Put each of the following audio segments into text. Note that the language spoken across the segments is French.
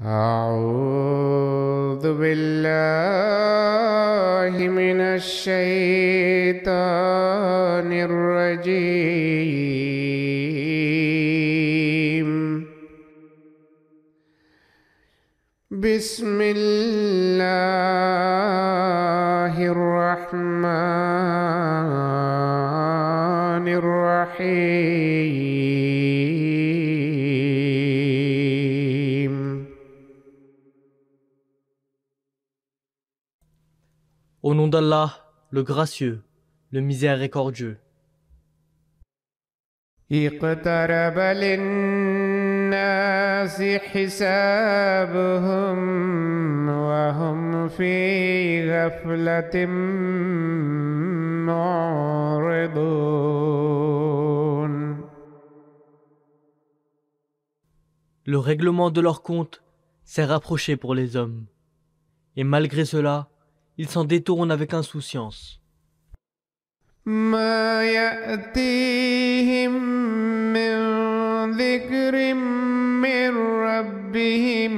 أعوذ بالله من الشيطان الرجيم. بسم الله الرحمن الرحيم. Au nom d'Allah, le gracieux, le miséricordieux. اقترب للناس حسابهم وهم في غفلة معرضون. Le règlement de leur compte s'est rapproché pour les hommes. Et malgré cela, ils s'en détournent avec insouciance. ما يأتيهم من ذكر من ربهم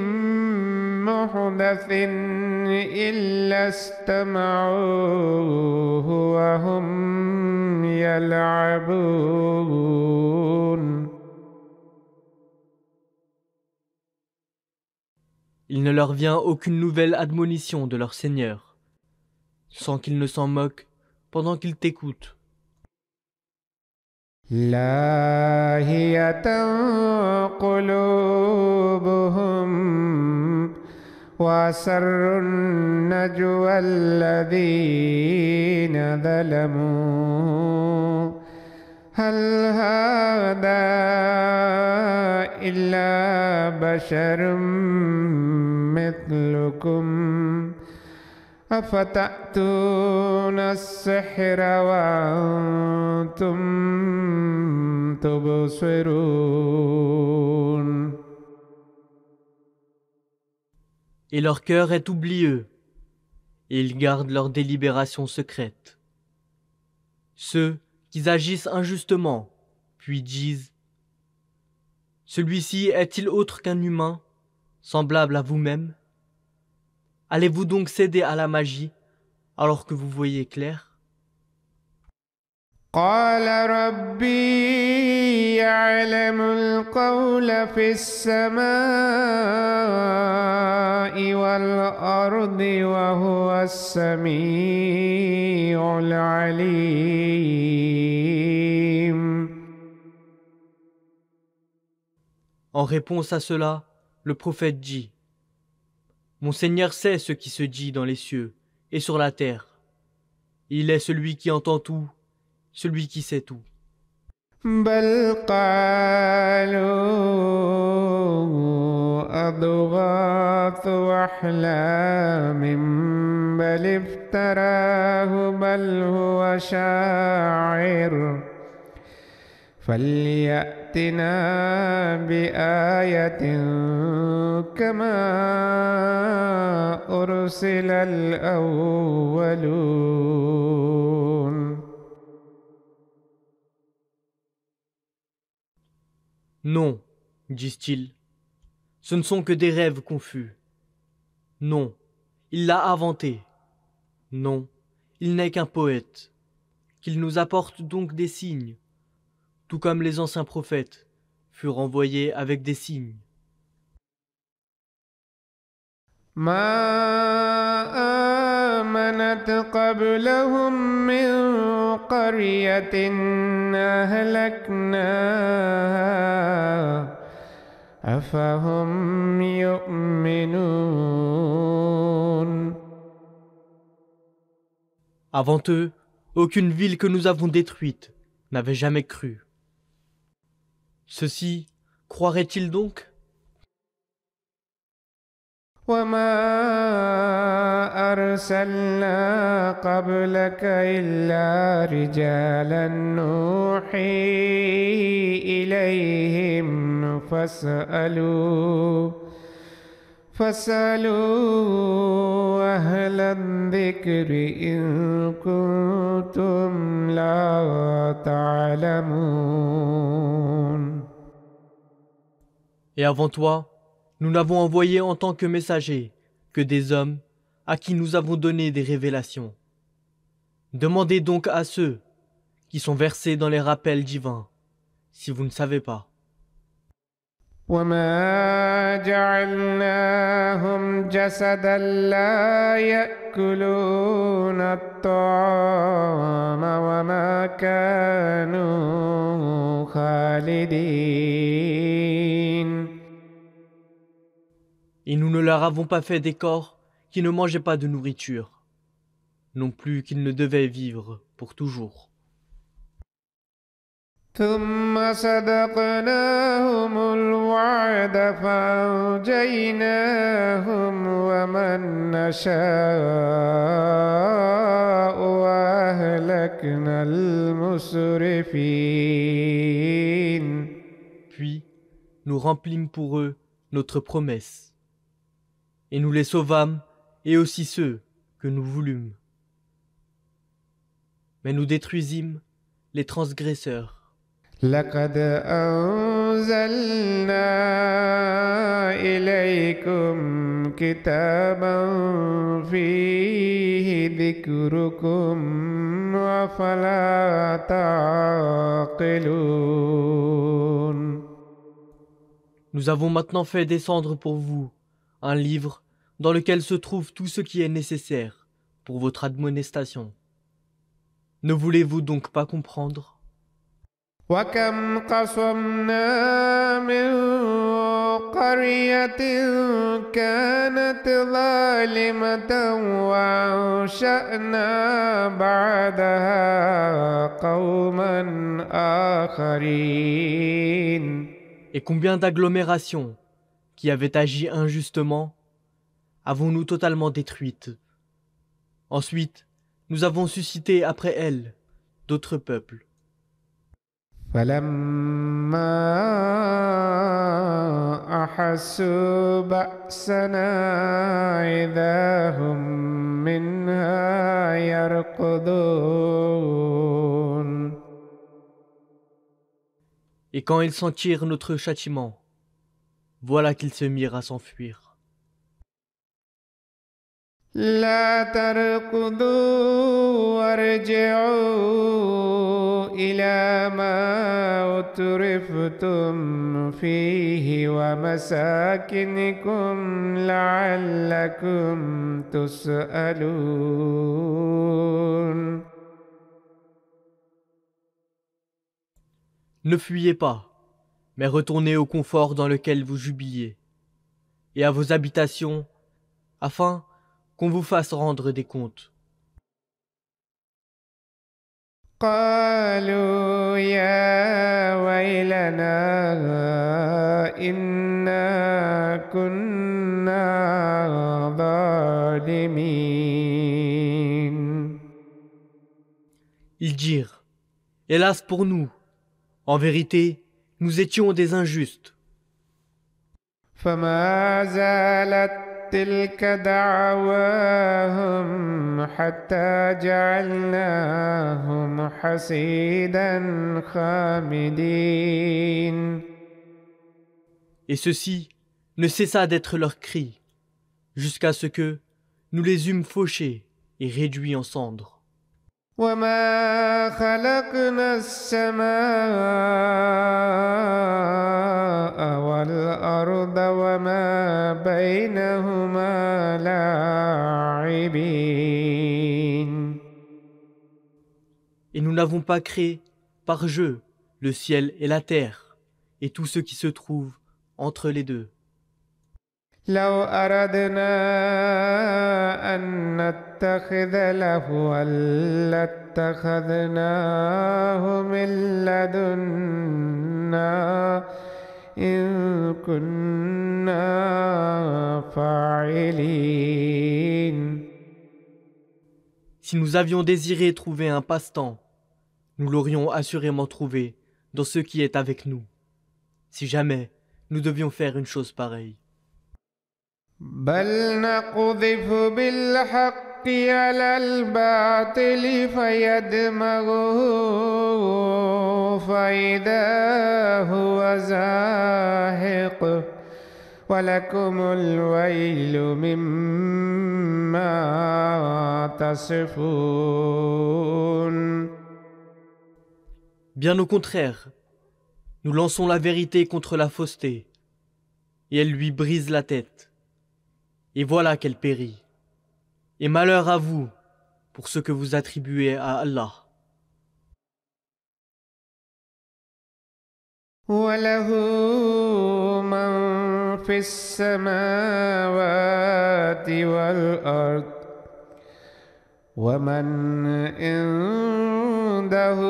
محدث إلا استمعوه وهم يلعبون. Il ne leur vient aucune nouvelle admonition de leur Seigneur, sans qu'ils ne s'en moquent pendant qu'ils t'écoutent. لاهية قلوبهم وأسروا النجوى الذين ظلموا هل هذا إلا بشر مثلكم أفتأتون السحر وأنتم تبصرون. Et leur cœur est oublieux, et ils gardent leur délibération secrète. Ceux qui agissent injustement, puis disent « Celui-ci est-il autre qu'un humain, semblable à vous-même ? Allez-vous donc céder à la magie alors que vous voyez clair ?» قال ربي يعلم القول في السماء والأرض وهو السميع العليم. En réponse à cela, le prophète dit « Mon Seigneur sait ce qui se dit dans les cieux et sur la terre. Il est celui qui entend tout, celui qui sait tout. » بل قالوا أضغاث أحلام بل افتراه بل هو شاعر فليأتنا بآية كما أرسل الأولون. Non, disent-ils, ce ne sont que des rêves confus. Non, il l'a inventé. Non, il n'est qu'un poète. Qu'il nous apporte donc des signes, tout comme les anciens prophètes furent envoyés avec des signes. ما آمنت قبلهم من قرية أهلكناها أفهم يؤمنون. Avant eux, aucune ville que nous avons détruite n'avait jamais cru. Ceux-ci croiraient-ils donc ? وما أرسلنا قبلك إلا رجالا نوحي إليهم فاسألوا أهل الذكر إن كنتم لا تعلمون. Et avant toi, Nous n'avons envoyé en tant que messagers que des hommes à qui nous avons donné des révélations. Demandez donc à ceux qui sont versés dans les rappels divins, si vous ne savez pas. وما جعلناهم جسدا لا يأكلون الطعام وما كانوا خالدين. Et nous ne leur avons pas fait des corps qui ne mangeaient pas de nourriture, non plus qu'ils ne devaient vivre pour toujours. ثم صدقناهم الوعد فأنجيناهم ومن نشاء وأهلكنا المسرفين. Puis, nous remplîmes pour eux notre promesse, et nous les sauvâmes, et aussi ceux que nous voulûmes. Mais nous détruisîmes les transgresseurs. لقد أنزلنا إليكم كتابا فيه ذكركم أفلا تعقلون. Nous avons maintenant fait descendre pour vous un livre dans lequel se trouve tout ce qui est nécessaire pour votre admonestation. Ne voulez-vous donc pas comprendre ? وكم قصمنا من قرية كانت ظالمة وأنشأنا بعدها قوما آخرين. Et combien d'agglomérations qui avaient agi injustement avons-nous totalement détruites. Ensuite, nous avons suscité après elles d'autres peuples. فلما أحسوا بأسنا إذا هم منها يركضون. Et quand ils sentirent notre châtiment, voilà qu'ils se mirent à s'enfuir. لا تركضوا وارجعوا إلى ما أترفتم فيه ومساكنكم لعلكم تسألون. Ne fuyez pas, mais retournez au confort dans lequel vous jubiliez, et à vos habitations, afin qu'on vous fasse rendre des comptes. قالوا يا ويلنا إنا كنا ظالمين. Ils dirent, hélas pour nous, en vérité, nous étions des injustes. فما زالت تلك دعواهم حتى جعلناهم حصيدا خامدين. Et ceci ne cessa d'être leur cri, jusqu'à ce que nous les eûmes fauchés et réduits en cendres. وما خلقنا السماء والأرض وما بينهما لاعبين. Et nous n'avons pas créé, par jeu, le ciel et la terre, et tout ce qui se trouve entre les deux. لو أردنا أن نتخذ لهوا لاتخذناه من لدنا إن كنا فاعلين. Si nous avions désiré trouver un passe-temps, nous l'aurions assurément trouvé dans ce qui est avec nous, si jamais nous devions faire une chose pareille. بل نقذف بالحق على الباطل فيدمغه فإذا هو زاهق ولكم الويل مما تصفون. Bien au contraire, nous lançons la vérité contre la fausseté, et elle lui brise la tête. Et voilà qu'elle périt. Et malheur à vous pour ce que vous attribuez à Allah. وله من في السماوات والأرض ومن عنده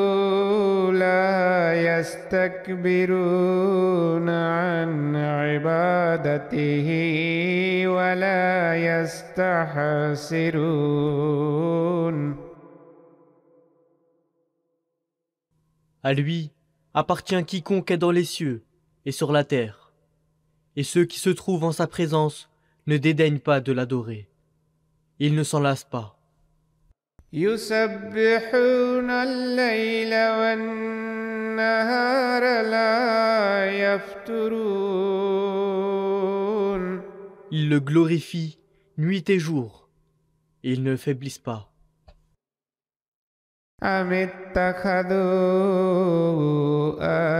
لا يستكبرون عن عبادته ولا يستحسرون. À lui appartient quiconque est dans les cieux et sur la terre, et ceux qui se trouvent en sa présence ne dédaignent pas de l'adorer. Ils ne s'en lassent pas. يسبحون الليل والنهار لا يفترون. Ils le glorifient nuit et jour, et ils ne faiblissent pas. أم اتخذوا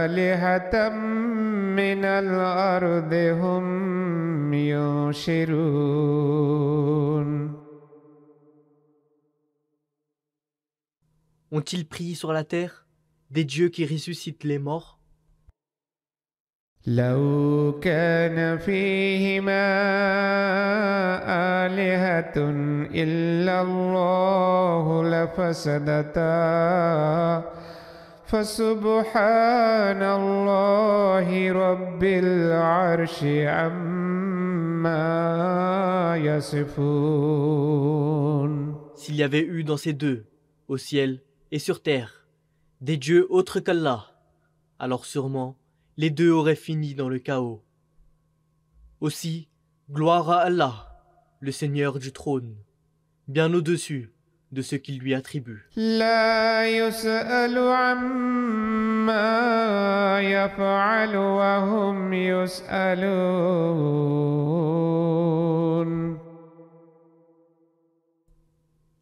آلهة من الأرض هم ينشرون. Ont-ils pris sur la terre des dieux qui ressuscitent les morts? لو كان فيهما آلهة إلا الله لفسدتا فسبحان الله رب العرش عما يصفون. S'il y avait eu dans ces deux, au ciel et sur terre, des dieux autres qu'Allah, alors sûrement les deux auraient fini dans le chaos. Aussi, gloire à Allah, le Seigneur du trône, bien au-dessus de ce qu'il lui attribue. لا يسأل عما يفعل وهم يسألون.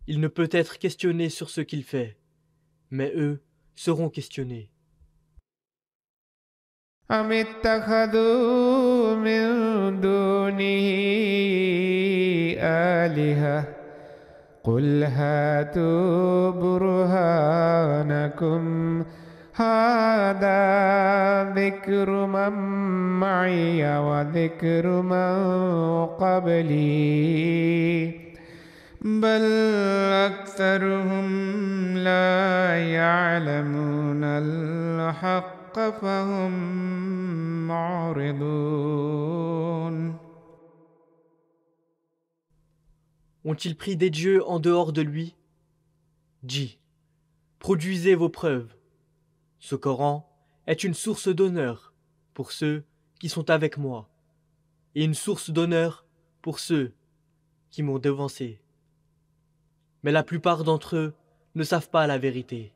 Il ne peut être questionné sur ce qu'il fait, mais eux seront questionnés. أم اتخذوا من دونه آلهة قل هاتوا برهانكم هذا ذكر من معي وذكر من قبلي بل أكثرهم لا يعلمون الحق فهم معرضون. Ont-ils pris des dieux en dehors de lui? Dis, produisez vos preuves. Ce Coran est une source d'honneur pour ceux qui sont avec moi, et une source d'honneur pour ceux qui m'ont devancé. Mais la plupart d'entre eux ne savent pas la vérité,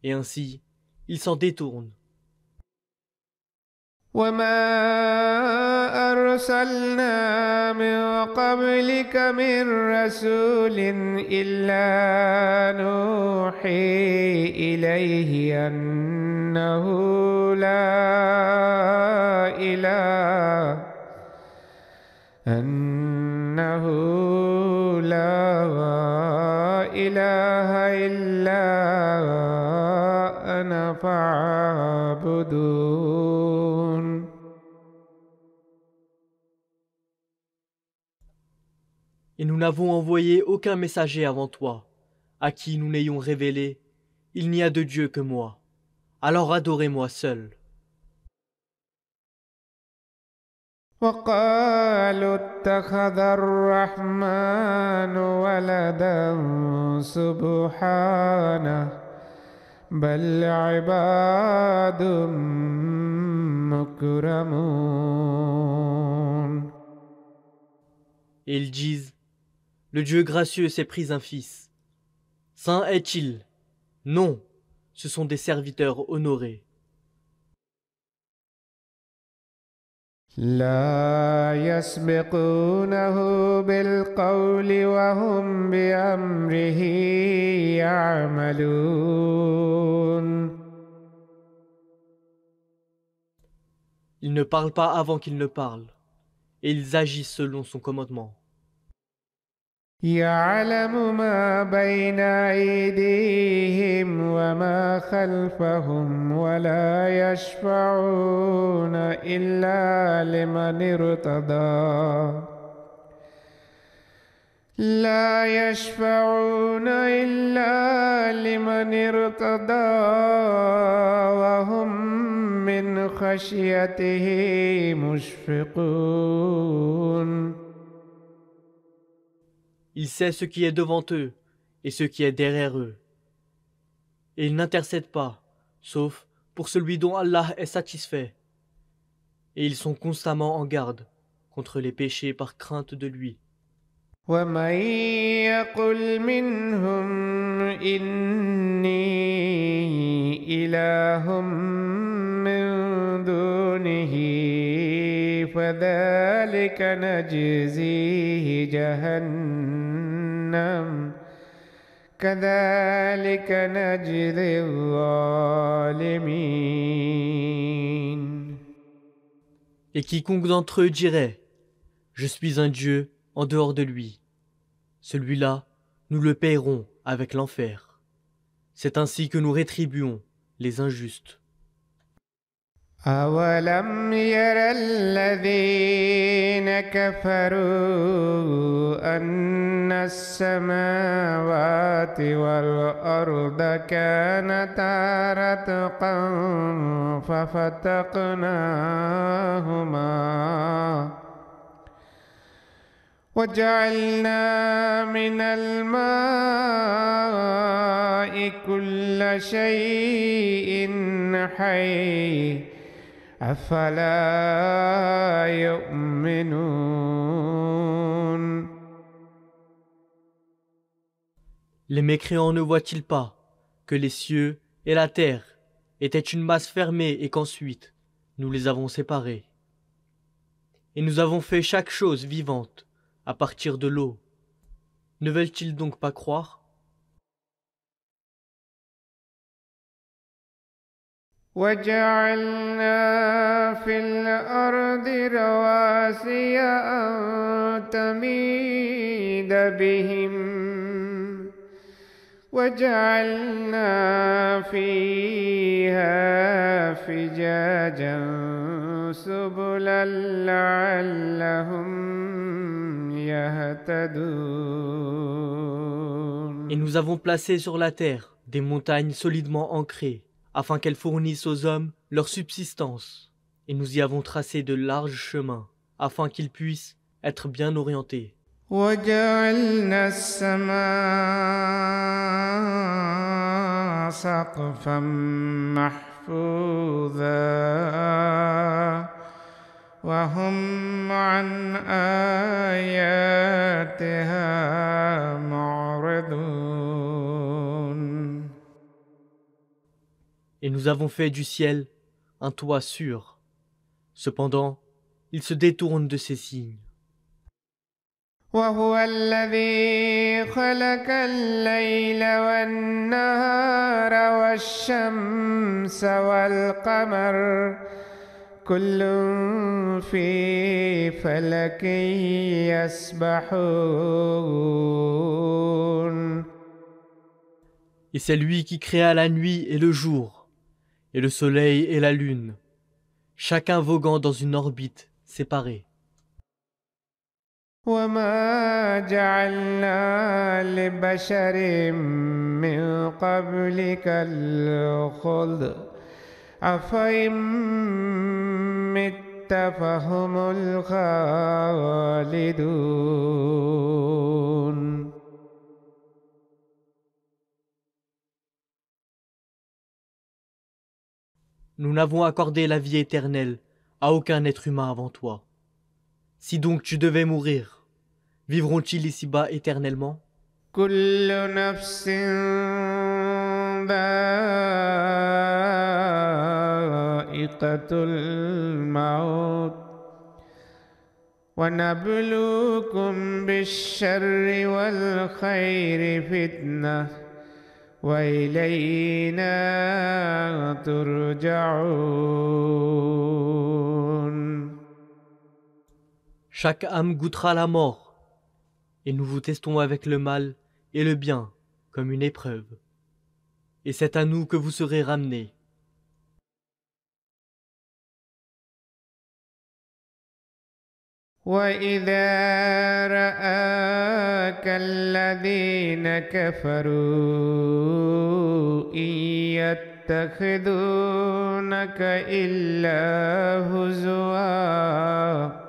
et ainsi ils s'en détournent. وما أرسلنا من قبلك من رسول إلا نوحي إليه أنه لا إله إلا أنا فاعبدون. Et nous n'avons envoyé aucun messager avant toi, à qui nous n'ayons révélé « Il n'y a de Dieu que moi, alors adorez-moi seul ». وقالوا اتخذ الرحمن ولدا سبحانه بل عباد مكرمون. Et ils disent « Le Dieu gracieux s'est pris un fils. Saint est-il? Non, ce sont des serviteurs honorés. » لا يسبقونه بالقول وهم بأمره يعملون. Ils ne parlent pas avant qu'il ne parle, et ils agissent selon son commandement. يعلم ما بين أيديهم وما خلفهم ولا يشفعون إلا لمن ارتضى لا يشفعون إلا لمن ارتضى وهم من خشيته مشفقون. Il sait ce qui est devant eux et ce qui est derrière eux. Et il n'intercède pas, sauf pour celui dont Allah est satisfait. Et ils sont constamment en garde contre les péchés par crainte de lui. ومن يقل منهم إني إله من دونه فذلك نجزيه جهنم كذلك نجزي الظالمين. Et quiconque d'entre eux dirait « Je suis un Dieu en dehors de lui », celui-là, nous le payerons avec l'enfer. C'est ainsi que nous rétribuons les injustes. أولم ير الذين كفروا أن السماوات والأرض كانتا رتقا ففتقناهما وجعلنا من الماء كل شيء حي أفلا يؤمنون. Les mécréants ne voient-ils pas que les cieux et la terre étaient une masse fermée et qu'ensuite nous les avons séparés? Et nous avons fait chaque chose vivante à partir de l'eau. Ne veulent-ils donc pas croire? وجعلنا في الأرض رواسي أن تميد بهم وجعلنا فيها فجاجا سبلا لعلهم يهتدون. Et nous avons placé sur la terre des montagnes solidement ancrées, afin qu'elles fournissent aux hommes leur subsistance. Et nous y avons tracé de larges chemins, afin qu'ils puissent être bien orientés. وجعلنا السماء سقفا محفوظا وهم عن آياتها معرضون. Et nous avons fait du ciel un toit sûr. Cependant, ils se détournent de ces signes. وهو الذي خلق الليل والنهار والشمس والقمر كل في فلك يسبحون. Et c'est lui qui créa la nuit et le jour, et le soleil et la lune, chacun voguant dans une orbite séparée. وما جعلنا لبشر من قبلك الخلد أفإن مت فهم الخالدون. Nous n'avons accordé la vie éternelle à aucun être humain avant toi. Si donc tu devais mourir, vivront-ils ici-bas éternellement? كل نفس ذائقة الموت ونبلوكم بالشر والخير فتنة وإلينا ترجعون. Chaque âme goûtera la mort, et nous vous testons avec le mal et le bien comme une épreuve. Et c'est à nous que vous serez ramenés. وإذا رآك الذين كفروا إن يتخذونك إلا هزوا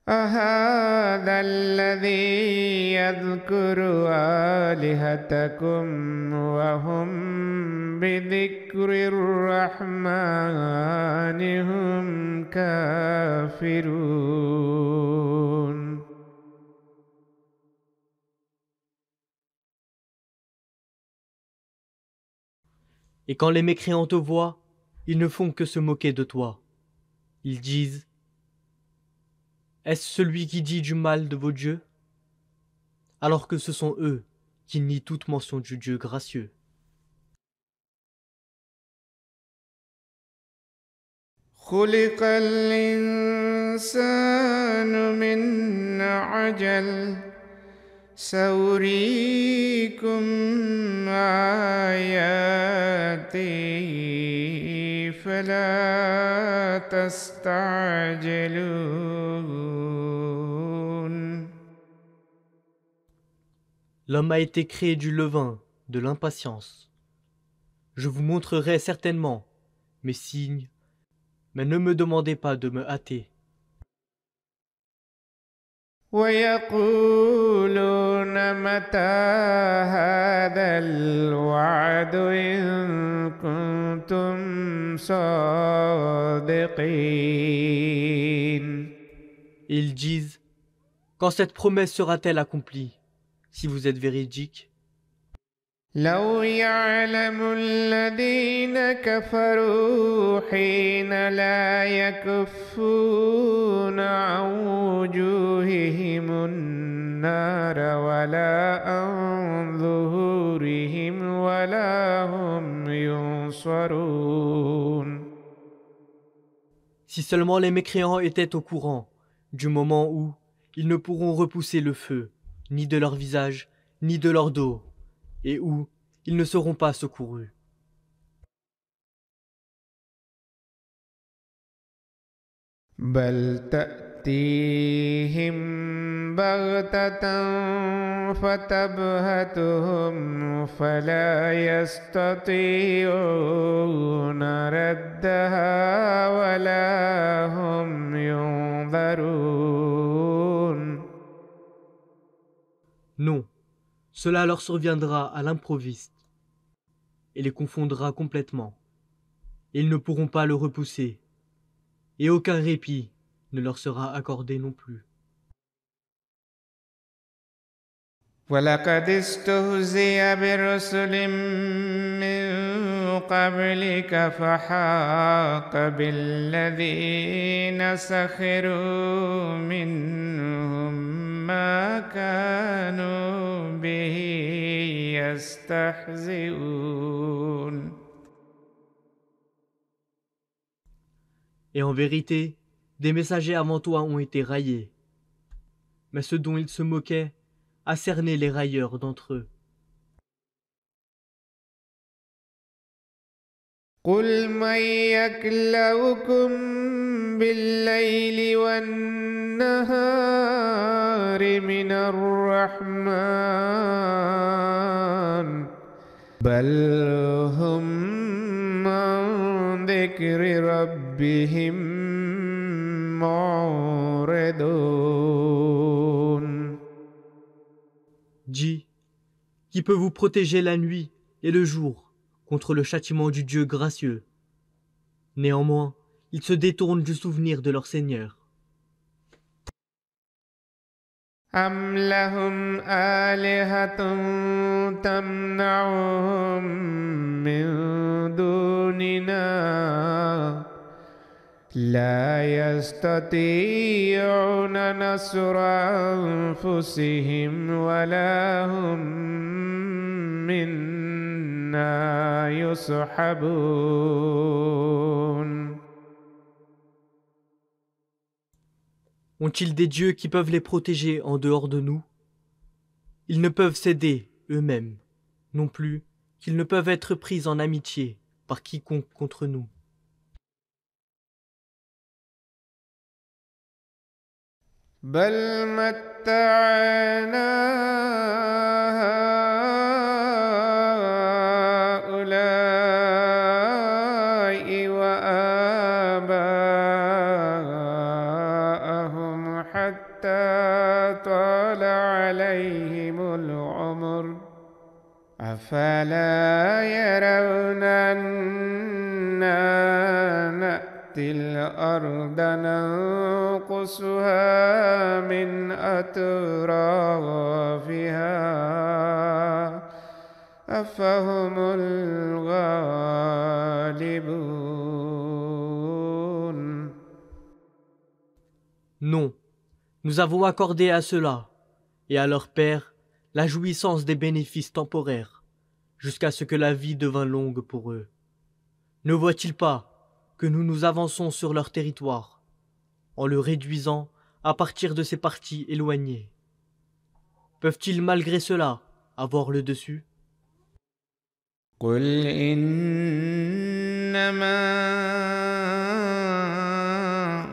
أهذا الذي يذكر آلهتكم وهم بذكر الرحمن هم كافرون. Et quand les mécréants te voient, ils ne font que se moquer de toi. Ils disent: est-ce celui qui dit du mal de vos dieux? Alors que ce sont eux qui nient toute mention du Dieu gracieux. خلق الإنسان من عجل سأريكم آياتي فلا تستعجلون. L'homme a été créé du levain, de l'impatience. Je vous montrerai certainement mes signes, mais ne me demandez pas de me hâter. ويقولون متى هذا الوعد إن كنتم صادقين. Ils disent: quand cette promesse sera-t-elle accomplie, si vous êtes véridique? لو يعلم الذين كفروا حين لا يكفون عن وجوههم النار ولا عن ظهورهم ولا هم ينصرون. Si seulement les mécréants étaient au courant du moment où ils ne pourront repousser le feu, ni de leur visage, ni de leur dos, et où ils ne seront pas secourus. بل تأتيهم بغتة فتبهتهم فلا يستطيعون ردها ولا هم ينظرون. Non, cela leur surviendra à l'improviste et les confondra complètement. Ils ne pourront pas le repousser, et aucun répit ne leur sera accordé non plus. ولقد استهزئ برسل من قبلك فحاق بالذين سخروا منهم ما كانوا به يستهزئون. Et en vérité, des messagers avant toi ont été raillés. Mais ce dont ils se moquaient a cerné les railleurs d'entre eux. قل من يكلؤكم بالليل والنهار من الرحمن بل هم عن ذكر ربهم معرضون. Dis, qui peut vous protéger la nuit et le jour contre le châtiment du Dieu gracieux? Néanmoins, ils se détournent du souvenir de leur Seigneur. أم لهم آلهة تمنعهم من دوننا لا يستطيعون نصر أنفسهم ولا هم منا يصحبون. Ont-ils des dieux qui peuvent les protéger en dehors de nous? Ils ne peuvent s'aider eux-mêmes, non plus qu'ils ne peuvent être pris en amitié par quiconque contre nous. بل متعنا هؤلاء وآباءهم حتى طال عليهم العمر أفلا يرون أنا نأتي الأرض ننقصها من أطرافها أفهم الغالبون. Non, nous avons accordé à ceux-là et à leur père la jouissance des bénéfices temporaires, jusqu'à ce que la vie devint longue pour eux. Ne voient-ils pas que nous nous avançons sur leur territoire, en le réduisant à partir de ces parties éloignées? Peuvent-ils malgré cela avoir le dessus? قل إنما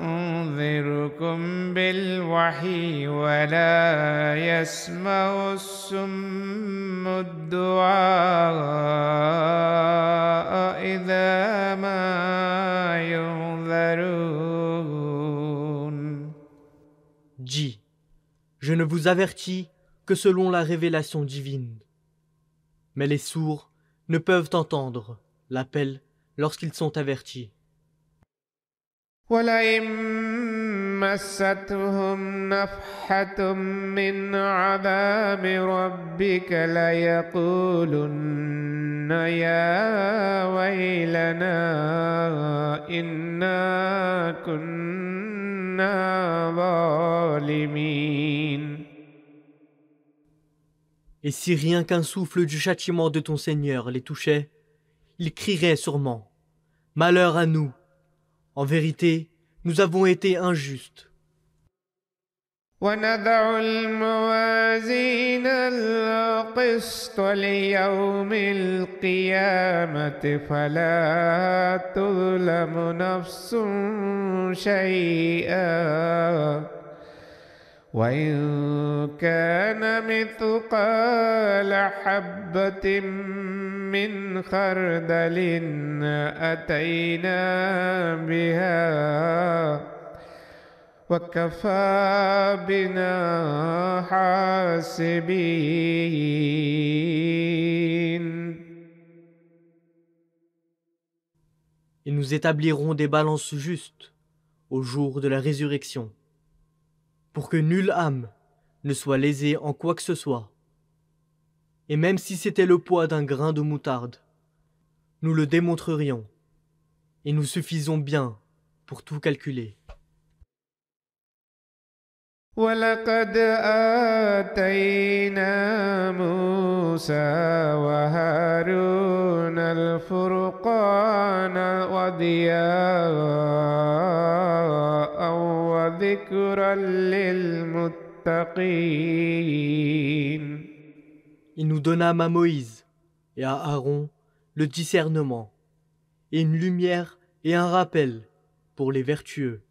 أنذركم بالوحي ولا يسمع الصم الدعاء إذا ما ينذرون. Dis, je ne vous avertis que selon la révélation divine. Mais les sourds ne peuvent entendre l'appel lorsqu'ils sont avertis. ولئن مستهم نفحة من عذاب ربك ليقولن يا ويلنا إنا كنا ظالمين. Et si rien qu'un souffle du châtiment de ton Seigneur les touchait, ils crieraient sûrement « Malheur à nous ! En vérité, nous avons été injustes. » ونضع الموازين القسط ليوم القيامة فلا تظلم نفس شيئا وإن كان مثقال حبة من خردل أتينا بها وكفى بنا حاسبين. Et nous établirons des balances justes au jour de la résurrection, pour que nulle âme ne soit lésée en quoi que ce soit. Et même si c'était le poids d'un grain de moutarde, nous le démontrerions, et nous suffisons bien pour tout calculer. ولقد آتينا موسى وهارون الفرقان وضياء وذكرا للمتقين. Et nous donnâmes à Moïse et à Aaron le discernement, et une lumière et un rappel pour les vertueux.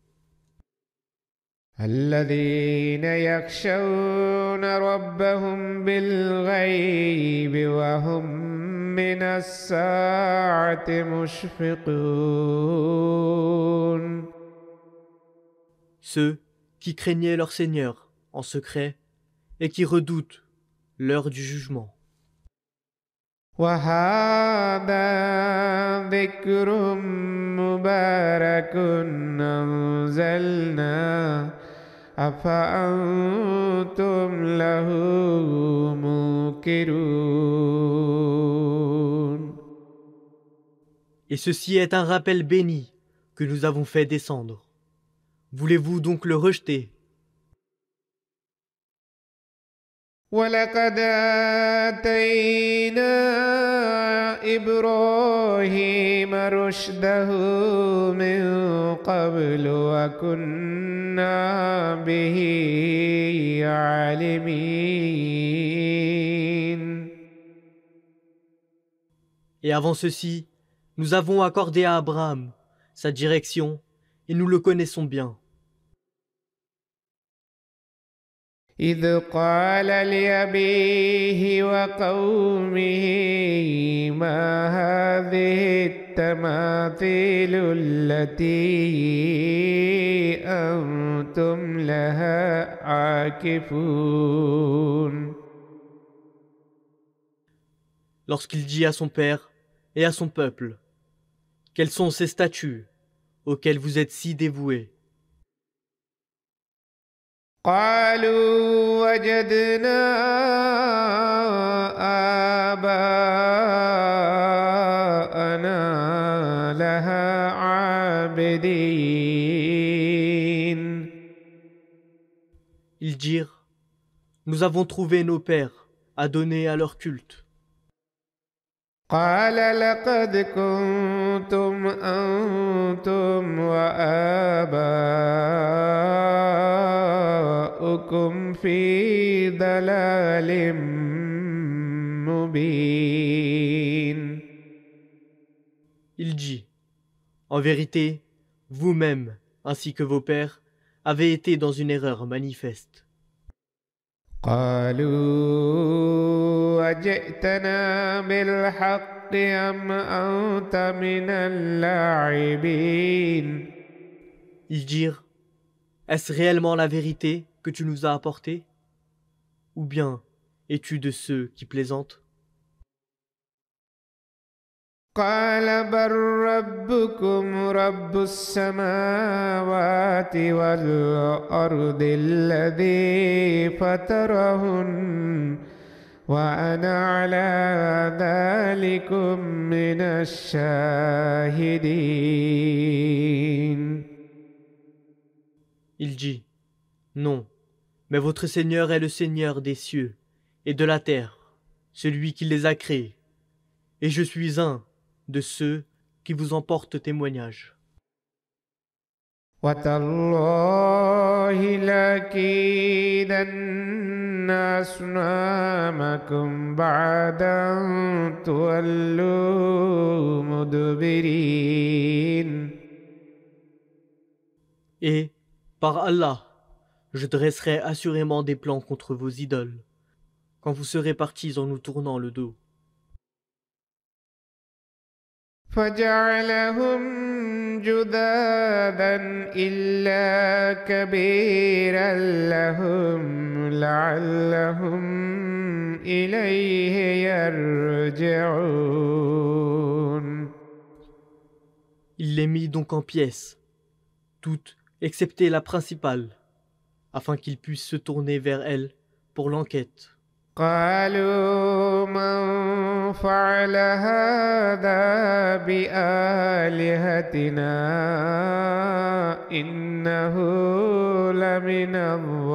الذين يخشون ربهم بالغيب وهم من الساعة مشفقون. Ceux qui craignaient leur Seigneur en secret et qui redoutent l'heure du jugement. وهذا ذكر مبارك أنزلناه أفأنتم له منكرون. Et ceci est un rappel béni que nous avons fait descendre. Voulez-vous donc le rejeter? ولقد آتينا إبراهيم رشده من قبل وكنا به عالمين. Et avant ceci, nous avons accordé à Abraham sa direction et nous le connaissons bien. إذ قال لأبيه وقومه ما هذه التماثيل التي أنتم لها عاكفون. Lorsqu'il dit à son père et à son peuple, « Quelles sont ces statues auxquelles vous êtes si dévoués ?» قالوا وجدنا آباءنا لها عابدين. Ils dirent, « Nous avons trouvé nos pères à donner à leur culte. » قال لقد كنتم أنتم وآباؤكم في ضلال مبين. Il dit, « En vérité, vous-même, ainsi que vos pères, avez été dans une erreur manifeste. » قالوا أجئتنا بالحق أم أنت من اللاعبين. Ils dirent, « Est-ce réellement la vérité que tu nous as apportée? Ou bien es-tu de ceux qui plaisantent? » قال بل ربكم رب السماوات والأرض الذي فطرهن وأنا على ذلكم من الشاهدين. Il dit, « Non, mais votre Seigneur est le Seigneur des cieux et de la terre, celui qui les a créés, et je suis un de ceux qui vous en portent témoignage. » وتالله لأكيدن أصنامكم بعد أن تولوا مدبرين. Et, par Allah, je dresserai assurément des plans contre vos idoles, quand vous serez partis en nous tournant le dos. فجعلهم جذاذا إلا كبيرا لهم لعلهم إليه يرجعون. Il les mit donc en pièces, toutes excepté la principale, afin qu'ils puissent se tourner vers elle pour l'enquête. قالوا من فعل هذا بآلهتنا إنه لمن الظالمين.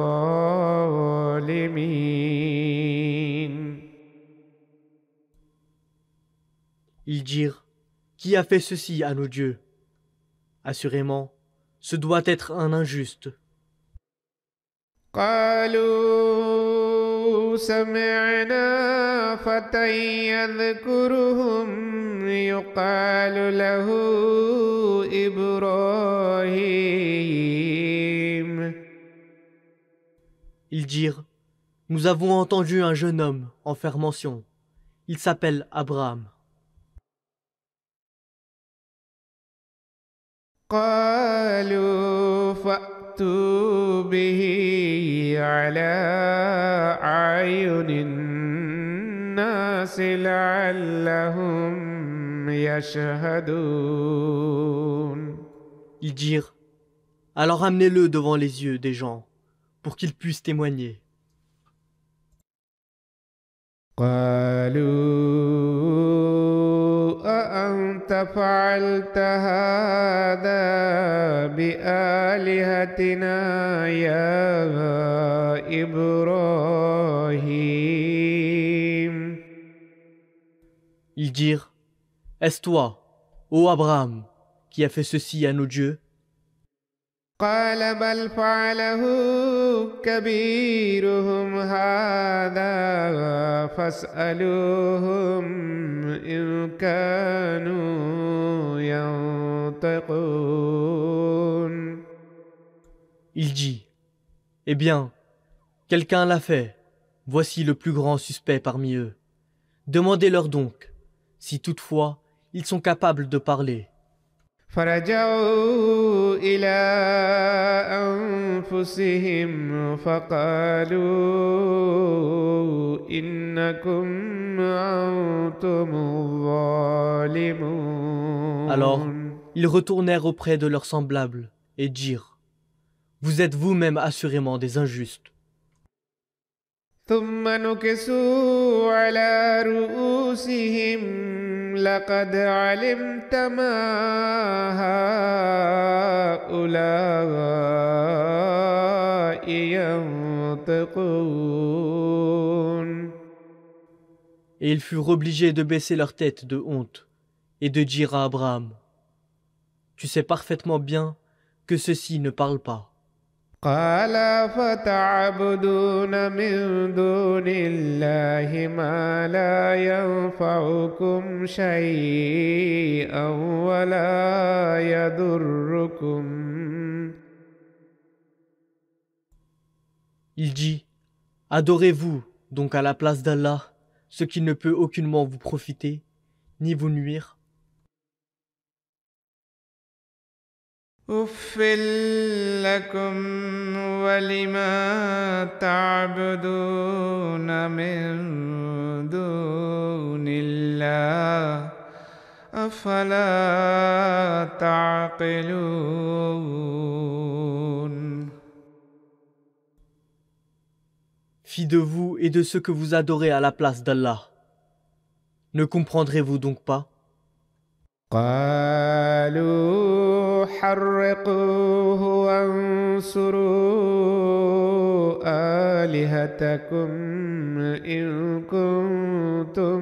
Ils dirent, « Qui a fait ceci à nos dieux? Assurément, ce doit être un injuste. » قالوا سمعنا فتى يذكرهم يقال له إبراهيم. Ils dirent, « Nous avons entendu un jeune homme en faire mention. Il s'appelle Abraham. » قالوا فأتوا به على أعين الناس لعلهم يشهدون. Ils dirent, « Alors amenez-le devant les yeux des gens, pour qu'ils puissent témoigner. » قالوا أأنت فعلت هذا بآلهتنا يا إبراهيم. Ils dirent, est-ce toi, ô Abraham, qui a fait ceci à nos dieux? قال بل فعله كبيرهم هذا فاسألوهم إن كانوا ينطقون. Il dit, eh bien, quelqu'un l'a fait, voici le plus grand suspect parmi eux. Demandez-leur donc, si toutefois ils sont capables de parler. فرجعوا إلى أنفسهم فقالوا إنكم أنتم Alors, الظالمون. ils retournèrent auprès de leurs semblables et dirent, vous êtes vous-même assurément des injustes. ثم نكسوا على رؤوسهم لقد علمت ما هؤلاء ينطقون. Et ils furent obligés de baisser leur tête de honte et de dire à Abraham, tu sais parfaitement bien que ceux-ci ne parlent pas. قال فتعبدون من دون الله ما لا ينفعكم شيئا ولا يضركم. Il dit, adorez-vous donc à la place d'Allah ce qui ne peut aucunement vous profiter, ni vous nuire. أف لكم ولما تعبدون من دون الله أفلا تعقلون. Fi de vous et de ceux que vous adorez à la place d'Allah. Ne comprendrez-vous donc pas? قالوا حرقوه وانصروا آلهتكم إن كنتم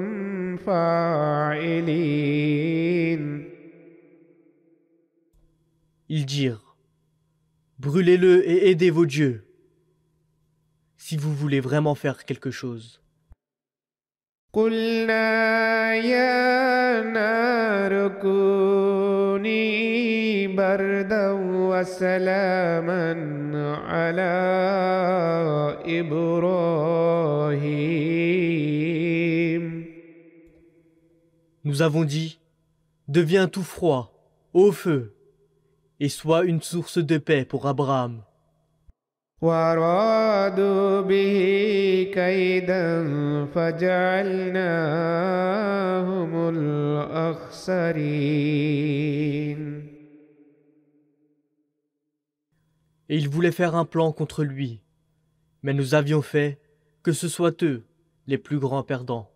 فاعلين. Ils dirent, brûlez-le et aidez vos dieux, si vous voulez vraiment faire quelque chose. قلنا يا نار كوني بردا وسلاما على إبراهيم. Nous avons dit, deviens tout froid, au feu, et sois une source de paix pour Abraham. وأرادوا به كيدا فجعلناهم الأخسرين. Et ils voulaient faire un plan contre lui, mais nous avions fait que ce soit eux les plus grands perdants.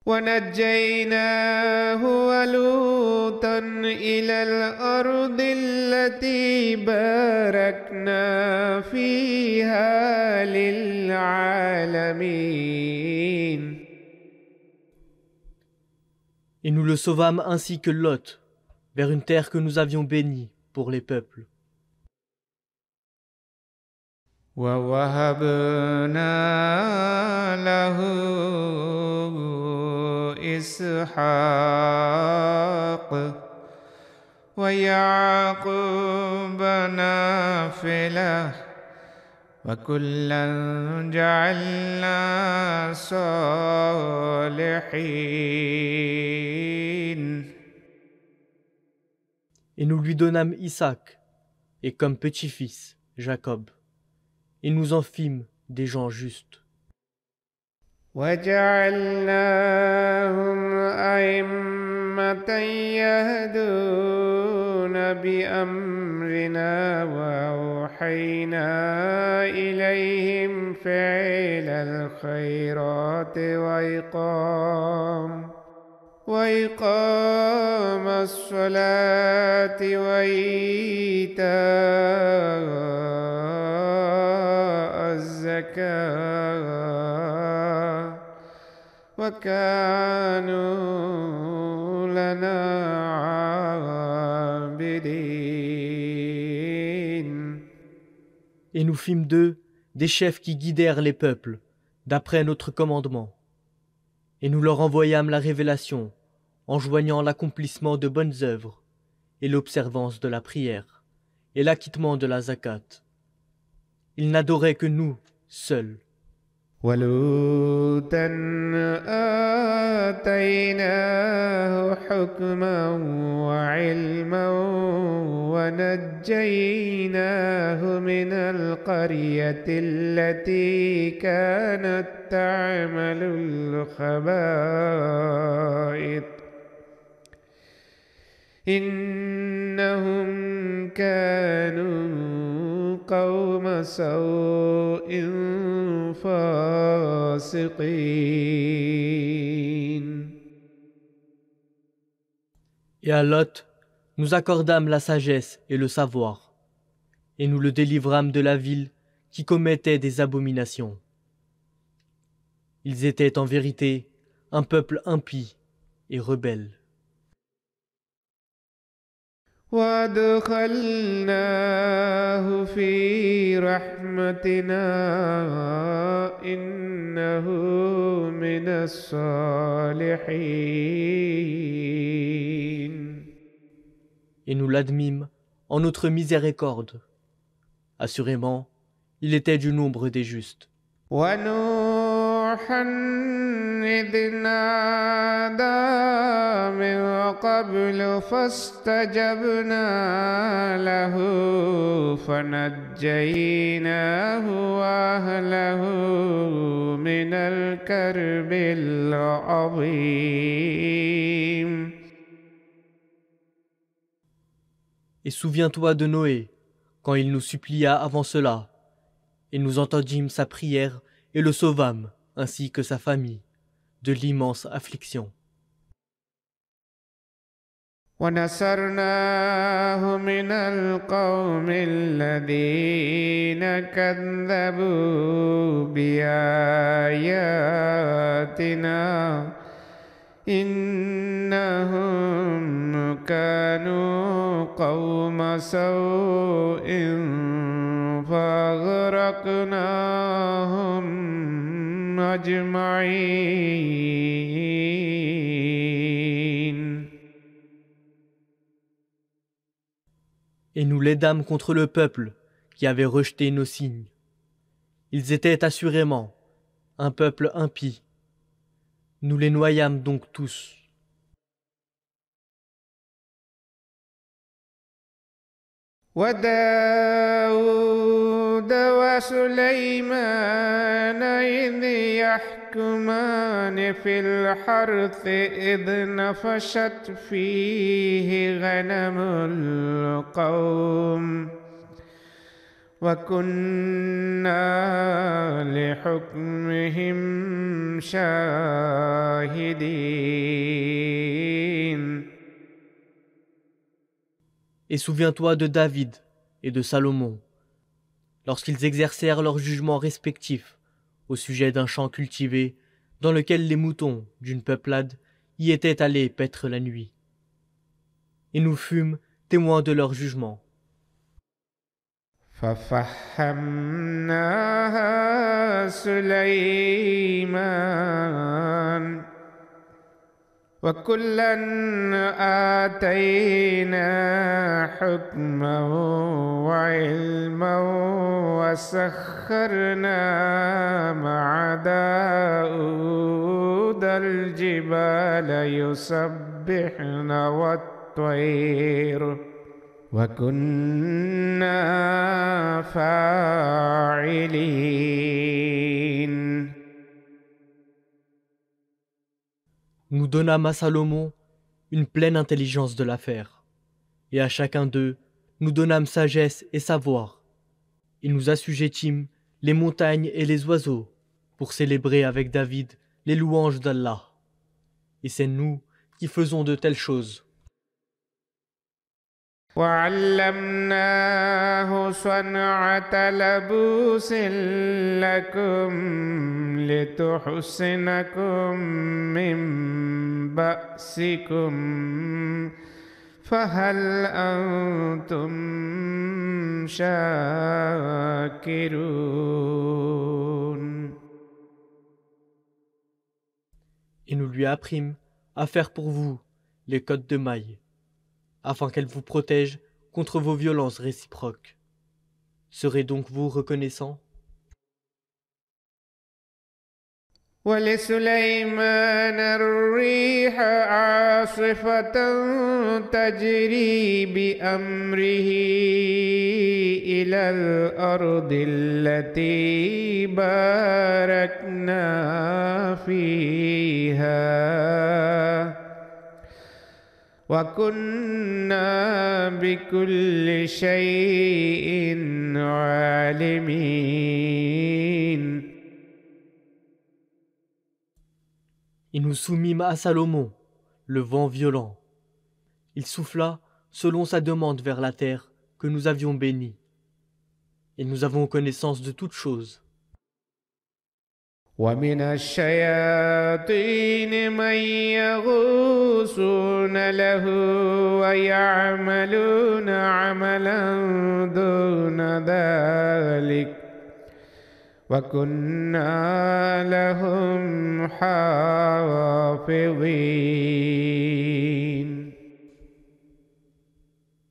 ونجيناه ولوطا إلى الأرض التي باركنا فيها للعالمين. Et nous le sauvâmes ainsi que Lot, vers une terre que nous avions bénie pour les peuples. ووهبنا له إسحاق ويعقوب نافلة وكلا جعلنا صالحين. Et nous lui donnâmes Isaac, et comme petit-fils, Jacob. Et nous en fîmes des gens justes. وجعلناهم أئمة يهدون بأمرنا وأوحينا إليهم فعل الخيرات وإقام الصلاة وإيتاء الزكاة وكانوا لنا عابدين. Et nous fîmes d'eux des chefs qui guidèrent les peuples, d'après notre commandement. Et nous leur envoyâmes la révélation, enjoignant l'accomplissement de bonnes œuvres, et l'observance de la prière, et l'acquittement de la zakat. Ils n'adoraient que nous, seuls. ولوطا آتيناه حكما وعلما ونجيناه من القرية التي كانت تعمل الخبائث إنهم كانوا قوم سوء فاسقين. Et à Lot, nous accordâmes la sagesse et le savoir, et nous le délivrâmes de la ville qui commettait des abominations. Ils étaient en vérité un peuple impie et rebelle. وادخلناه في رحمتنا إنه من الصالحين. Et nous l'admîmes en notre miséricorde. Assurément, il était du nombre des justes. ونوحا إذ نادى من قبل فاستجبنا له فنجيناه وأهله من الكرب العظيم. Et souviens-toi de Noé, quand il nous supplia avant cela, et nous entendîmes sa prière et le sauvâmes, ainsi que sa famille, de l'immense affliction. ونصرناه من القوم الذين كذبوا بآياتنا إنهم كانوا قوم سوء فأغرقناهم أجمعين. Et nous l'aidâmes contre le peuple qui avait rejeté nos signes. Ils étaient assurément un peuple impie. Nous les noyâmes donc tous. وداود وسليمان إذ يحكمان في الحرث إذ نفشت فيه غنم القوم وكنا لحكمهم شاهدين. Et souviens-toi de David et de Salomon, lorsqu'ils exercèrent leurs jugements respectifs au sujet d'un champ cultivé dans lequel les moutons d'une peuplade y étaient allés paître la nuit. Et nous fûmes témoins de leur jugement. ففهمناها سليمان وكلا آتينا حكما وعلما وسخرنا مع داود الجبال يسبحن والطير وكنا فاعلين. Nous donnâmes à Salomon une pleine intelligence de l'affaire, et à chacun d'eux nous donnâmes sagesse et savoir, et nous assujettîmes les montagnes et les oiseaux pour célébrer avec David les louanges d'Allah. Et c'est nous qui faisons de telles choses. وعلمناه صنعة لبوس لكم لتحصنكم من بأسكم فهل أنتم شاكرون. Et nous lui apprîmes à faire pour vous les cottes de mailles, afin qu'elles vous protègent contre vos violences réciproques. Serez donc vous reconnaissants? ولسليمان الريح عاصفة تجري بأمره إلى الأرض التي باركنا فيها وكنا بكل شيء عالمين. Et nous soumîmes à Salomon le vent violent. Il souffla selon sa demande vers la terre que nous avions bénie. Et nous avons connaissance de toutes choses. ومن الشياطين من يغوصون له ويعملون عملا دون ذلك وكنا لهم حافظين.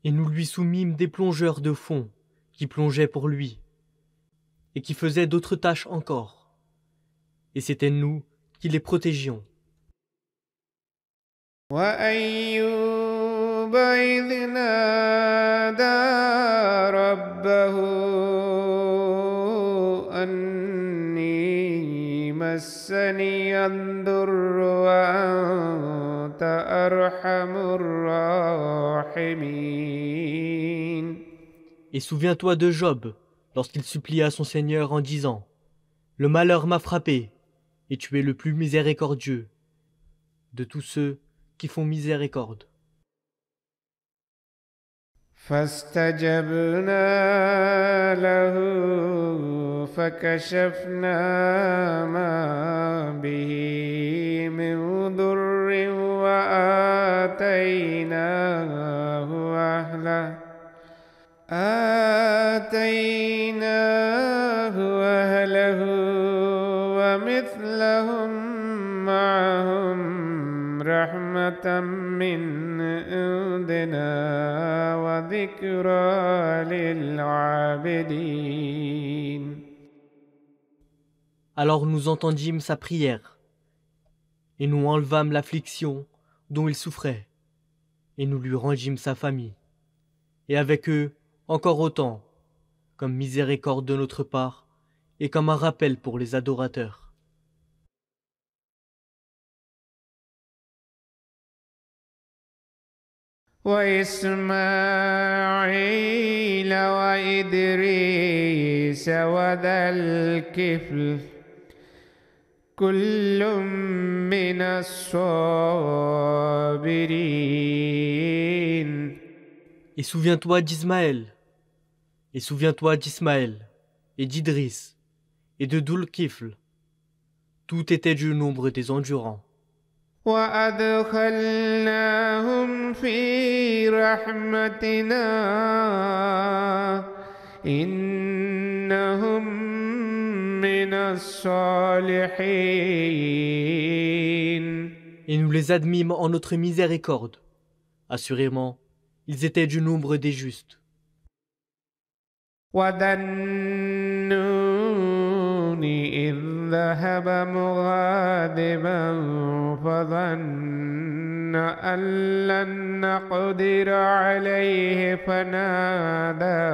Et nous lui soumîmes des plongeurs de fond qui plongeaient pour lui et qui faisaient d'autres tâches encore. Et c'était nous qui les protégions. وأيوب إذ نادى ربه أني مسني الضر وأنت أرحم الراحمين. Et souviens-toi de Job, lorsqu'il supplia son Seigneur en disant : Le malheur m'a frappé, et tu es le plus miséricordieux de tous ceux qui font miséricorde. فاستجبنا له فكشفنا ما به من ضر آتيناه أهله ومثلهم معهم رحمة من عندنا وذكرى للعابدين. Alors nous entendîmes sa prière, et nous enlevâmes l'affliction dont il souffrait, et nous lui rendîmes sa famille, et avec eux encore autant, comme miséricorde de notre part, et comme un rappel pour les adorateurs. وإسماعيل وإدريس وذا الكفل كل من الصابرين. Et souviens-toi d'Ismaël, et souviens-toi d'Ismaël, et d'Idris, et de Doul-Kifl. Tout était du nombre des endurants. وأدخلناهم في رحمتنا إنهم من الصالحين. Et nous les admîmes en notre miséricorde. Assurément, ils étaient du nombre des justes. وذا النون إذ ذهب مغاضبا فظن أن لن نقدر عليه فنادى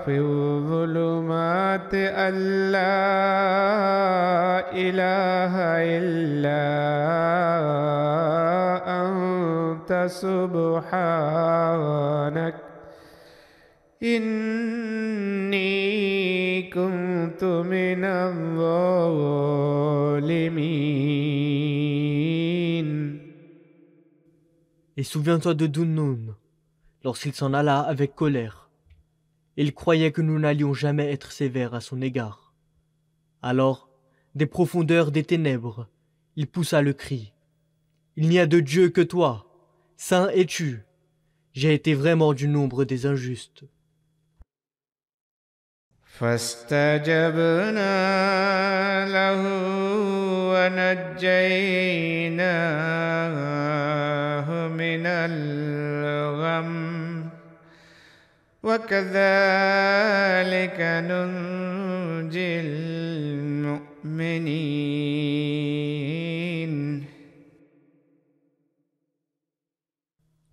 في الظلمات أن لا إله إلا أنت سبحانك إني كنت من الظالمين. Et souviens-toi de Dunnun, lorsqu'il s'en alla avec colère. Il croyait que nous n'allions jamais être sévères à son égard. Alors, des profondeurs des ténèbres, il poussa le cri. Il n'y a de Dieu que toi, saint es-tu. J'ai été vraiment du nombre des injustes. فاستجبنا له ونجيناه من الغم وكذلك ننجي المؤمنين.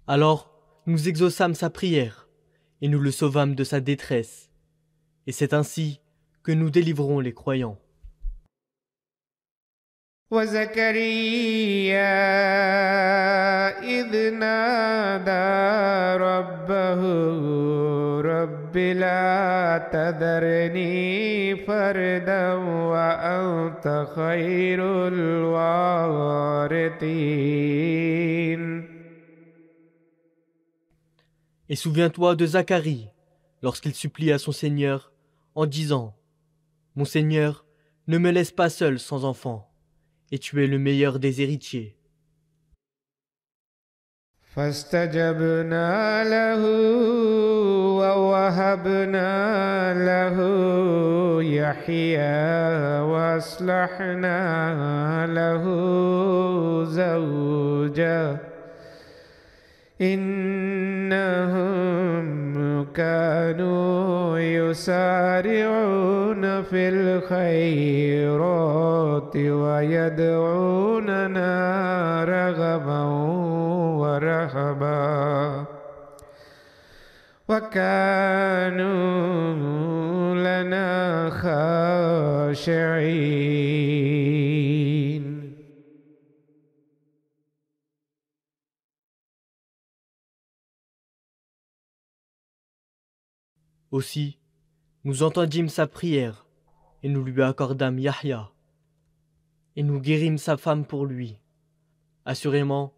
Alors, nous exaucâmes sa prière, et nous le sauvâmes de sa détresse. Et c'est ainsi que nous délivrons les croyants. وزكريا إذ نادى ربه رب لا تذرني فردا وأنت خير الوارثين. Et souviens-toi de Zacharie, lorsqu'il supplie à son Seigneur, en disant « Mon Seigneur, ne me laisse pas seul sans enfant, et tu es le meilleur des héritiers. » فاستجبنا له ووهبنا له يحيى وأصلحنا له زوجه إنهم كانوا يسارعون في الخيرات ويدعوننا رغبا ورهبا وكانوا لنا خاشعين. Aussi, nous entendîmes sa prière, et nous lui accordâmes Yahya, et nous guérîmes sa femme pour lui. Assurément,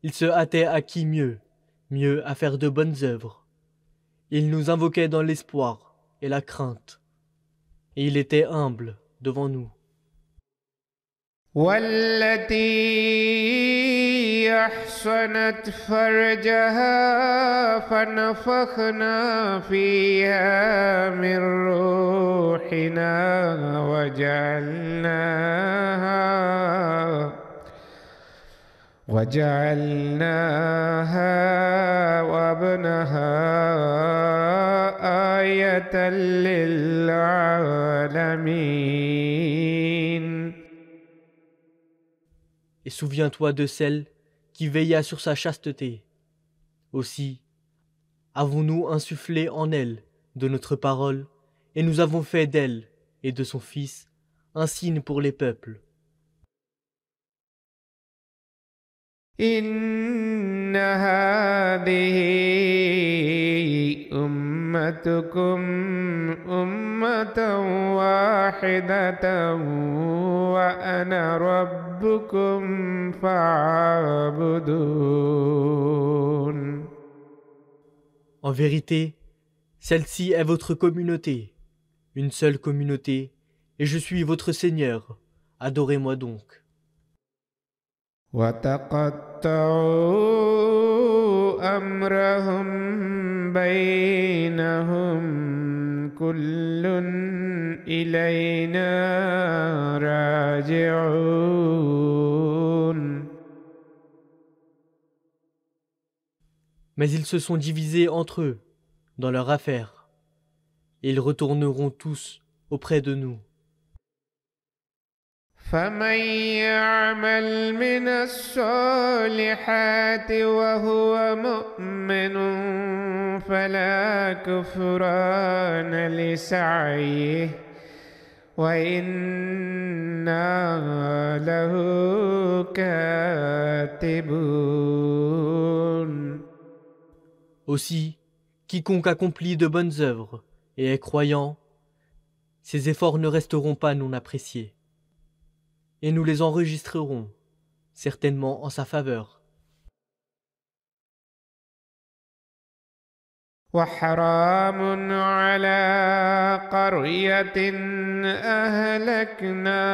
il se hâtait à qui mieux à faire de bonnes œuvres. Il nous invoquait dans l'espoir et la crainte, et il était humble devant nous. والتي أحصنت فرجها فنفخنا فيها من روحنا وجعلناها وابنها آية للعالمين. Et souviens-toi de celle qui veilla sur sa chasteté. Aussi, avons-nous insufflé en elle de notre parole, et nous avons fait d'elle et de son fils un signe pour les peuples. إن هذه أمتكم أمة واحدة وأنا ربكم فاعبدون. En vérité, celle-ci est votre communauté, une seule communauté, et je suis votre Seigneur. Adorez-moi donc. وتقطعوا أمرهم بينهم كل إلينا راجعون. Mais ils se sont divisés entre eux, dans leur affaire, et ils retourneront tous auprès de nous. فمن يعمل من الصالحات وهو مؤمن فلا كفران لسعيه وإنا له كاتبون. Aussi, quiconque accomplit de bonnes œuvres et est croyant, Ces efforts ne resteront pas non appréciés. Et nous les enregistrerons, certainement en sa faveur. وحرام على قرية أهلكناها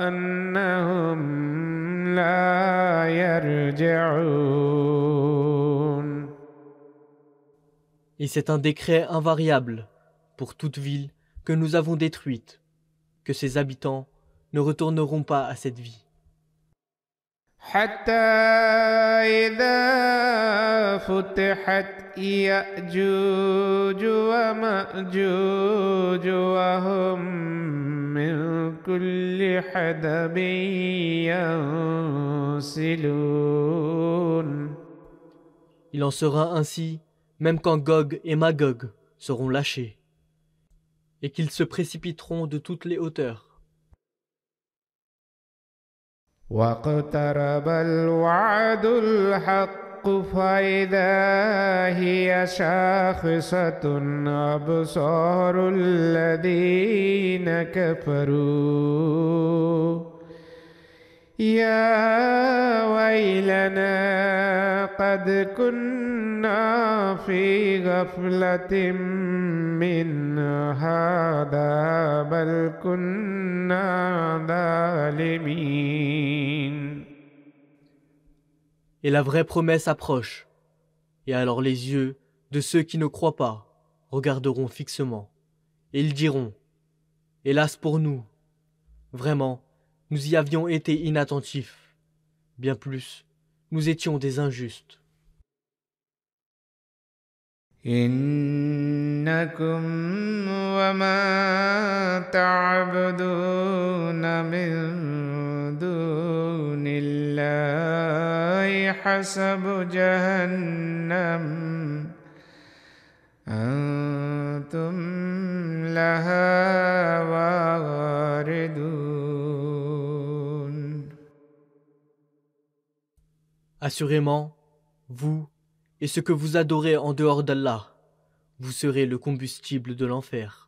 أنهم لا يرجعون. Et c'est un décret invariable pour toute ville que nous avons détruite, que ses habitants ne retourneront pas à cette vie. حتى إذا فتحت يأجوج ومأجوج وهم من كل حدب ينسلون. Il en sera ainsi même quand Gog et Magog seront lâchés, et qu'ils se précipiteront de toutes les hauteurs. واقترب الوعد الحق فإذا هي شاخصة أبصار الذين كفروا يا ويلنا قد كنا في غفلة من هذا بل كنا ظالمين. Et la vraie promesse approche, et alors les yeux de ceux qui ne croient pas regarderont fixement, et ils diront, « Hélas pour nous, vraiment, nous y avions été inattentifs, bien plus, nous étions des injustes. » إنكم وما تعبدون من دون الله حسب جهنم أنتم لها واردون. Assurément, vous et ce que vous adorez en dehors d'Allah, vous serez le combustible de l'enfer.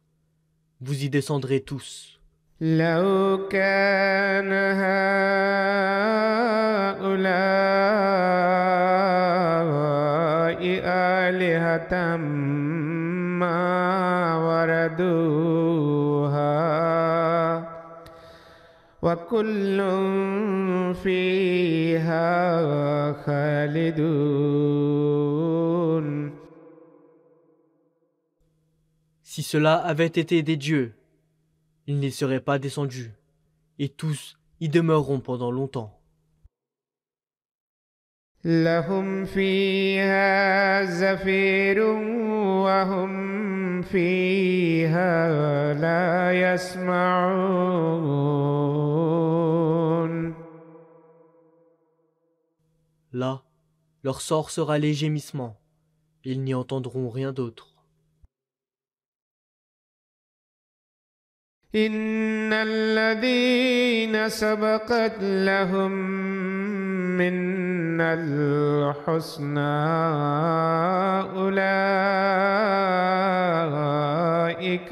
Vous y descendrez tous. لو كان هؤلاء آلهة ما وردوها وكل فيها خالدون. Si cela avait été des dieux, ils n'y seraient pas descendus, et tous y demeureront pendant longtemps. لهم فيها زفير وهم فيها لا يسمعون. Là, leur sort sera les gémissements, et ils n'y entendront rien d'autre. إن الذين سبقت لهم منا الحسنى أولئك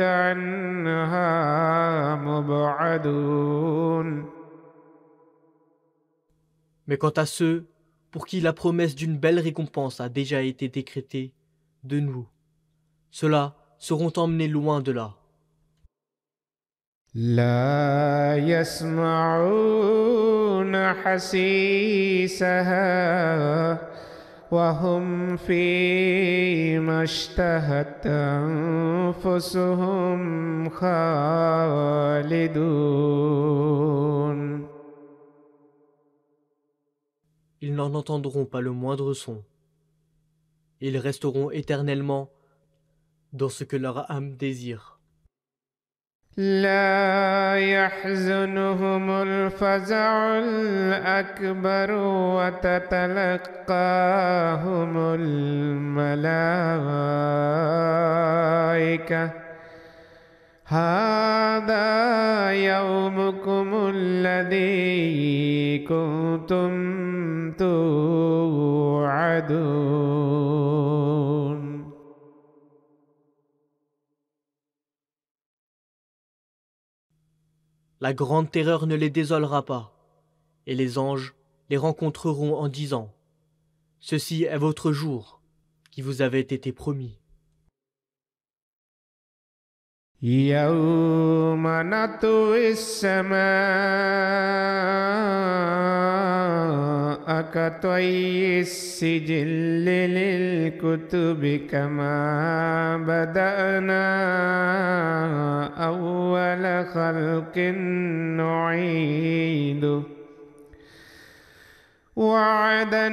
عنها مبعدون. Mais quant à ceux pour qui la promesse d'une belle récompense a déjà été décrétée, de nous, ceux-là seront emmenés loin de là. لا يسمعون حسيسها وهم فيما اشتهت أنفسهم خالدون. Ils n'en entendront pas le moindre son. Ils resteront éternellement dans ce que leur âme désire. لا يحزنهم الفزع الأكبر وتتلقاهم الملائكة هذا يومكم الذي كنتم توعدون. La grande terreur ne les désolera pas, et les anges les rencontreront en disant : Ceci est votre jour qui vous avait été promis. يوم نطوي السماء كطي السجل للكتب كما بدأنا أول خلق نعيده وعدا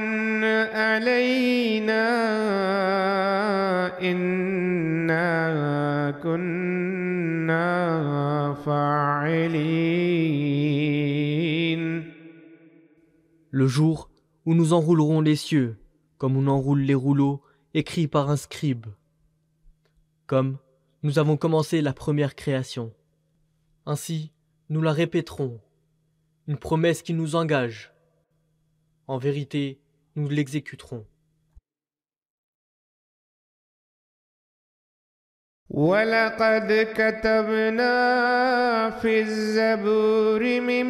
علينا إنا كنا فاعلين. Le jour où nous enroulerons les cieux, comme on enroule les rouleaux écrits par un scribe. Comme nous avons commencé la première création. Ainsi, nous la répéterons, une promesse qui nous engage. En vérité, nous l'exécuterons. ولقد كتبنا في الزبور من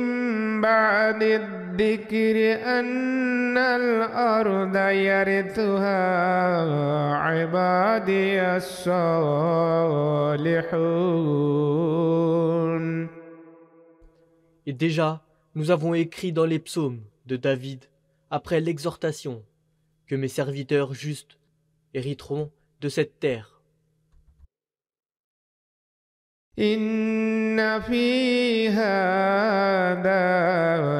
بعد الذكر أن الأرض يرثها عبادي الصالحون. Et déjà, nous avons écrit dans les psaumes de David, après l'exhortation, que mes serviteurs justes hériteront de cette terre. إن في هذا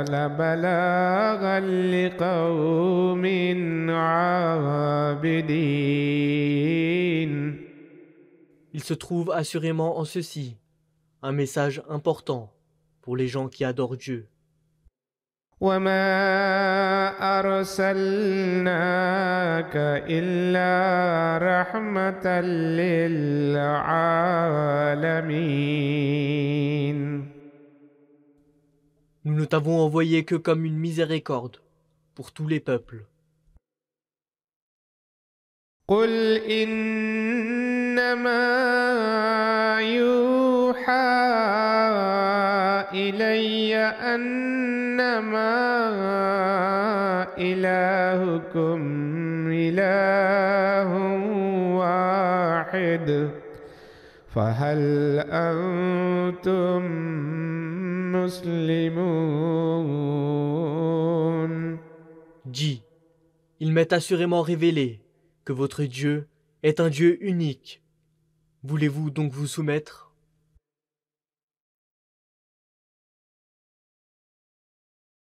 لبلاغا لقوم عابدين. Il se trouve assurément en ceci un message important pour les gens qui adorent Dieu. وما أرسلناك إلا رحمة للعالمين. Nous ne t'avons envoyé que comme une miséricorde pour tous les peuples. قل إنما يوحى إلي أنما إلهكم إله واحد فهل أنتم مسلمون. Dis, il m'est assurément révélé que votre Dieu est un Dieu unique. Voulez-vous donc vous soumettre ?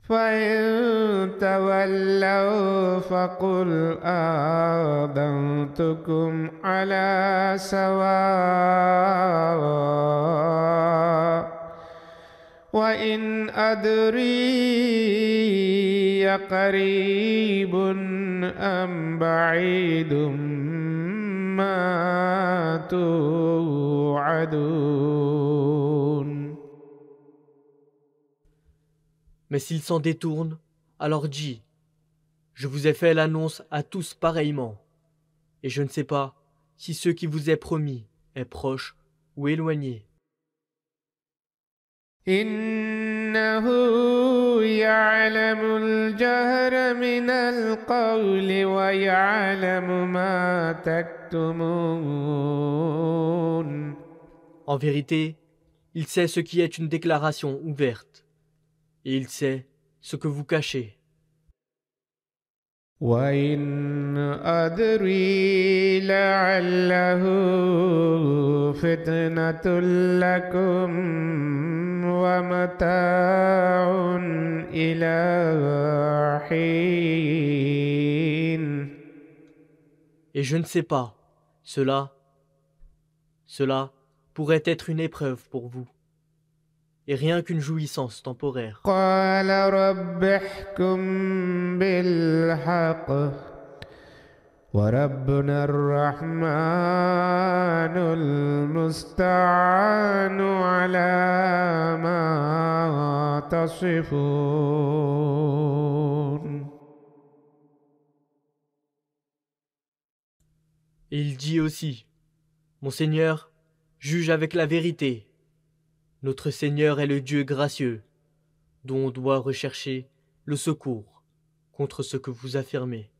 فإن تولوا فقل آذنتكم على سواء وإن أدري قريب أم بعيد ما توعدون. Mais s'ils s'en détournent, alors dis, je vous ai fait l'annonce à tous pareillement, et je ne sais pas si ce qui vous est promis est proche ou éloigné. إنه يعلم الجهر من القول ويعلم ما تكتمون. En vérité, il sait ce qui est une déclaration ouverte, et il sait ce que vous cachez. وإن أدري لعله فتنة لكم ومتاع إلى حين. Et je ne sais pas, cela pourrait être une épreuve pour vous, et rien qu'une jouissance temporaire. قال رب احكم بالحق وربنا الرحمن المستعان على ما تصفون. Et il dit aussi, Mon Seigneur, juge avec la vérité, Notre Seigneur est le Dieu gracieux, dont on doit rechercher le secours contre ce que vous affirmez.